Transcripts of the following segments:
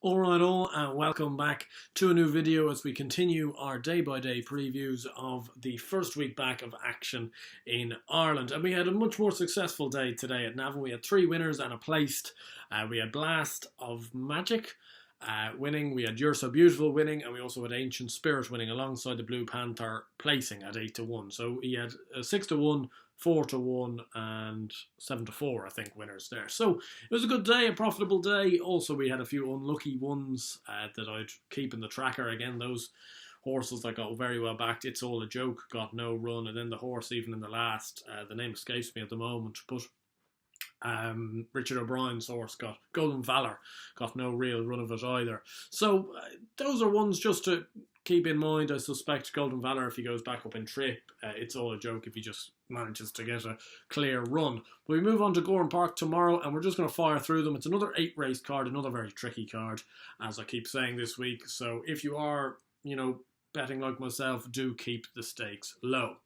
Alright all, and welcome back to a new video as we continue our day-by-day previews of the first week back of action in Ireland. And we had a much more successful day today at Navan. We had 3 winners and a placed. We had Blast of Magic winning, we had You're So Beautiful winning, and we also had Ancient Spirit winning alongside the Blue Panther placing at 8-1. So he had 6-1, 4-1 and 7-4, I think, winners there. So it was a good day, a profitable day. Also, we had a few unlucky ones that I'd keep in the tracker. Again, those horses that got very well backed, It's All a Joke, got no run. And then the horse, even in the last, the name escapes me at the moment, but Richard O'Brien's horse, got Golden Valor, got no real run of it either. So those are ones just to keep in mind. I suspect Golden Valor, if he goes back up in trip, It's All a Joke if he just manages to get a clear run. But we move on to Gowran Park tomorrow, and we're just going to fire through them. It's another 8-race card, another very tricky card, as I keep saying this week. So if you are, betting like myself, do keep the stakes low.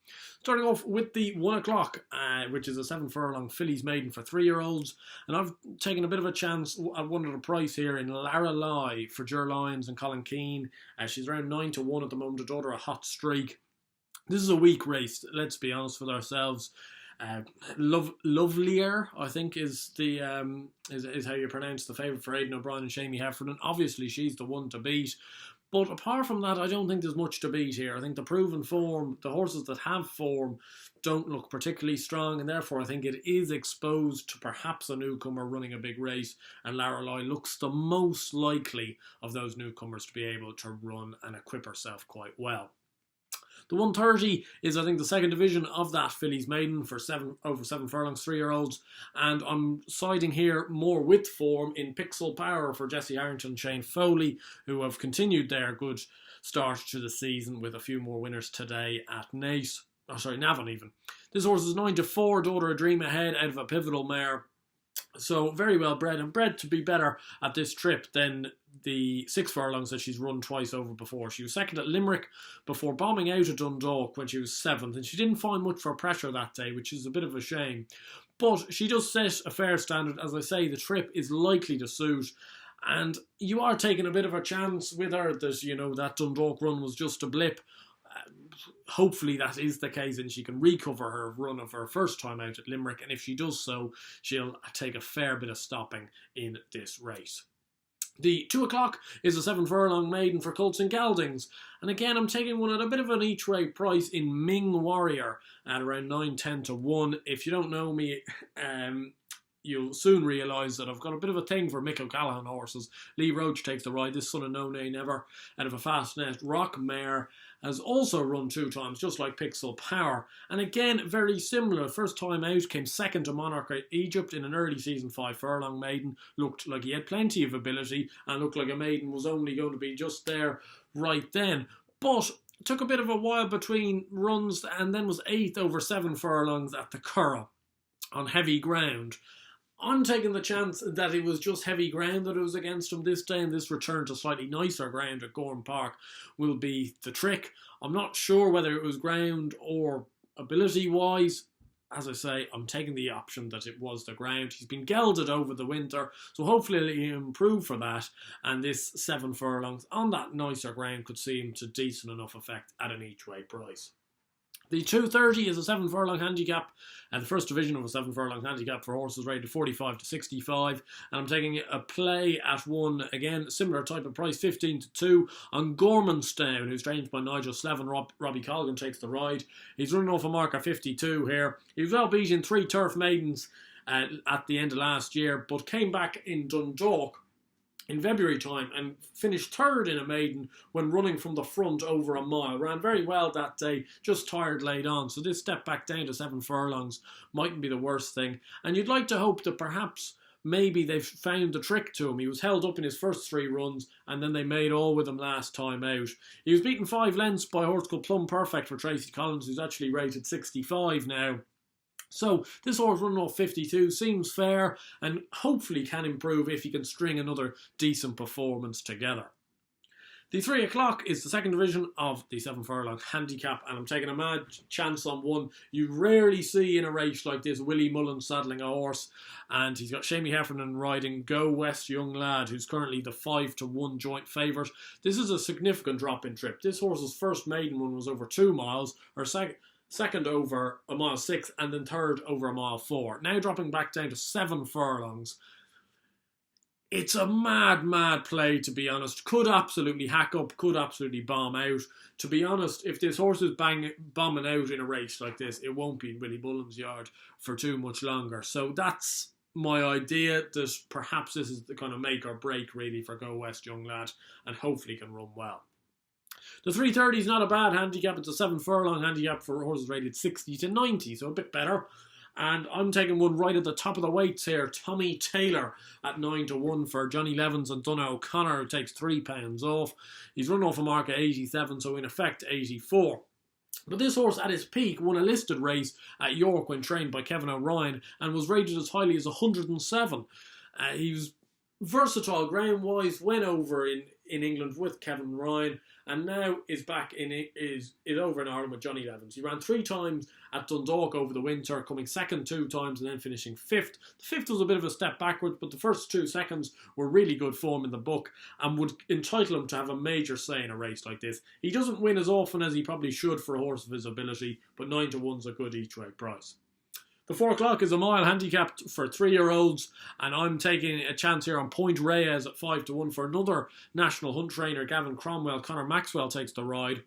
Starting off with the 1 o'clock, which is a 7 furlong fillies maiden for 3-year-olds. And I've taken a bit of a chance at one at a price here in Laralei for Ger Lyons and Colin Keane. She's around 9-1 at the moment, a daughter a hot streak. This is a weak race, let's be honest with ourselves. Lovelier, I think, is the is how you pronounce the favourite for Aidan O'Brien and Shamie Heffernan. Obviously, she's the one to beat. But apart from that, I don't think there's much to beat here. I think the proven form, the horses that have form, don't look particularly strong, and therefore I think it is exposed to perhaps a newcomer running a big race, and Laralei looks the most likely of those newcomers to be able to run and equip herself quite well. The 130 is, I think, the second division of that fillies maiden for over 7 furlongs, 3-year-olds. And I'm siding here more with form in Pixel Power for Jesse Harrington and Shane Foley, who have continued their good start to the season with a few more winners today at Navan even. This horse is 9-4, daughter a dream ahead out of a pivotal mare. So very well bred, and bred to be better at this trip than the 6 furlongs that she's run twice over before. She was second at Limerick before bombing out at Dundalk when she was 7th, and she didn't find much for pressure that day, which is a bit of a shame. But she does set a fair standard. As I say, the trip is likely to suit, and you are taking a bit of a chance with her that, that Dundalk run was just a blip. Hopefully that is the case and she can recover her run of her first time out at Limerick, and if she does so, she'll take a fair bit of stopping in this race. The 2 o'clock is a 7 furlong maiden for Colts and Geldings, and again I'm taking one at a bit of an each way price in Ming Warrior at around 9-10-1. If you don't know me, you'll soon realise that I've got a bit of a thing for Mick O'Callaghan horses. Lee Roach takes the ride, this son of No Nay Never, out of a fast net. Rock Mare has also run 2 times, just like Pixel Power. And again, very similar. First time out, came second to Monarch Egypt in an early season 5 furlong maiden. Looked like he had plenty of ability and looked like a maiden was only going to be just there right then. But took a bit of a while between runs and then was 8th over 7 furlongs at the Curragh on heavy ground. I'm taking the chance that it was just heavy ground that it was against him this day, and this return to slightly nicer ground at Gowran Park will be the trick. I'm not sure whether it was ground or ability-wise. As I say, I'm taking the option that it was the ground. He's been gelded over the winter, so hopefully he'll improve for that, and this 7 furlongs on that nicer ground could see him to decent enough effect at an each-way price. The 230 is a 7 furlong handicap, and the first division of a 7 furlong handicap for horses rated 45-65. And I'm taking a play at one, again, similar type of price, 15-2, on Gormanstown, who's trained by Nigel Slevin. Robbie Colgan takes the ride. He's running off a mark at 52 here. He was well beaten 3 turf maidens at the end of last year, but came back in Dundalk in February time and finished 3rd in a maiden when running from the front over a mile. Ran very well that day, just tired late on. So this step back down to 7 furlongs mightn't be the worst thing. And you'd like to hope that perhaps maybe they've found the trick to him. He was held up in his first 3 runs and then they made all with him last time out. He was beaten 5 lengths by a horse called Plum Perfect for Tracy Collins, who's actually rated 65 now. So this horse running off 52 seems fair and hopefully can improve if he can string another decent performance together. The 3 o'clock is the second division of the 7 furlong handicap, and I'm taking a mad chance on one you rarely see in a race like this. Willie Mullins saddling a horse, and he's got Shamie Heffernan riding Go West Young Lad, who's currently the 5-1 joint favourite. This is a significant drop in trip. This horse's first maiden one was over 2 miles, or second over a mile 6, and then third over a mile 4. Now dropping back down to 7 furlongs. It's a mad play, to be honest. Could absolutely hack up, could absolutely bomb out. To be honest, if this horse is bombing out in a race like this, it won't be in Willie Mullins' yard for too much longer. So that's my idea, that perhaps this is the kind of make or break really for Go West Young Lad, and hopefully can run well. The 3:30 is not a bad handicap. It's a 7 furlong handicap for horses rated 60 to 90, so a bit better. And I'm taking one right at the top of the weights here. Tommy Taylor at 9-1 for Johnny Levins and Donagh O'Connor, who takes £3 off. He's run off a mark of 87, so in effect 84. But this horse at his peak won a listed race at York when trained by Kevin O'Ryan and was rated as highly as 107. He was versatile ground-wise, went over in England with Kevin Ryan, and now is back is over in Ireland with Johnny Levins. He ran 3 times at Dundalk over the winter, coming second 2 times and then finishing 5th. The 5th was a bit of a step backwards, but the first 2 seconds were really good form in the book and would entitle him to have a major say in a race like this. He doesn't win as often as he probably should for a horse of his ability, but 9-1's a good each way price. The 4 o'clock is a mile handicap for 3-year-olds, and I'm taking a chance here on Point Reyes at 5-1 for another national hunt trainer, Gavin Cromwell. Conor Maxwell takes the ride,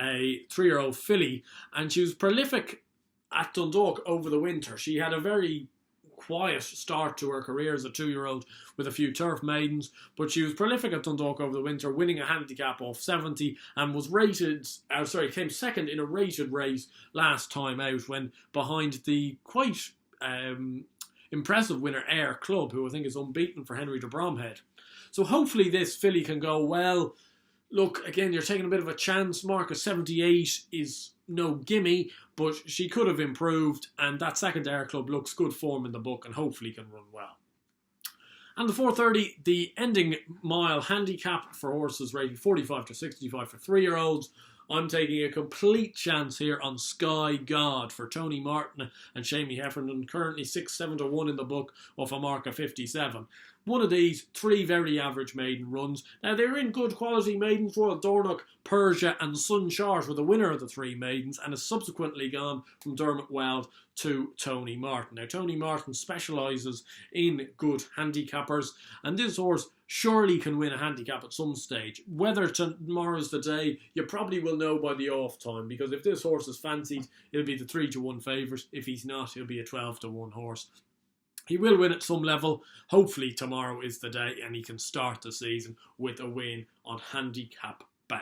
a 3-year-old filly, and she was prolific at Dundalk over the winter. She had a very quiet start to her career as a 2-year-old with a few turf maidens, but she was prolific at Dundalk over the winter, winning a handicap off 70, and was came second in a rated race last time out when behind the quite impressive winner Ayr Club, who I think is unbeaten for Henry de Bromhead. So hopefully this filly can go well. Look, again, you're taking a bit of a chance. Mark of 78 is no gimme, but she could have improved, and that second Ayr Club looks good form in the book and hopefully can run well. And the 4:30, the ending mile handicap for horses rated 45 to 65 for 3-year-olds. I'm taking a complete chance here on Sky God for Tony Martin and Shamie Heffernan, currently 6-7-1 in the book off a mark of 57. One of these 3 very average maiden runs. Now, they're in good quality maidens. Royal Dornoch, Persia and Sunshart were the winner of the 3 maidens and has subsequently gone from Dermot Weld to Tony Martin. Now, Tony Martin specialises in good handicappers, and this horse surely can win a handicap at some stage. Whether tomorrow's the day, you probably will know by the off time, because if this horse is fancied, it'll be the 3-1 favourite. If he's not, he'll be a 12-1 horse. He will win at some level. Hopefully tomorrow is the day and he can start the season with a win on Handicap Bow.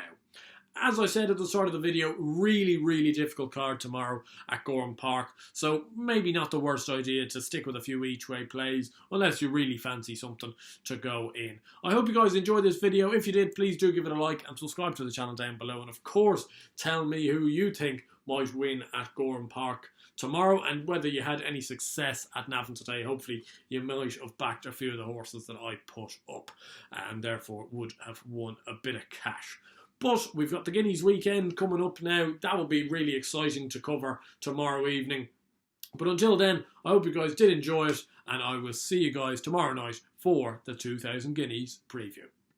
As I said at the start of the video, really difficult card tomorrow at Gowran Park. So maybe not the worst idea to stick with a few each way plays unless you really fancy something to go in. I hope you guys enjoyed this video. If you did, please do give it a like and subscribe to the channel down below. And of course, tell me who you think might win at Gowran Park tomorrow and whether you had any success at Navan today. Hopefully you might have backed a few of the horses that I put up and therefore would have won a bit of cash. But we've got the Guineas weekend coming up now. That will be really exciting to cover tomorrow evening. But until then, I hope you guys did enjoy it, and I will see you guys tomorrow night for the 2000 Guineas preview.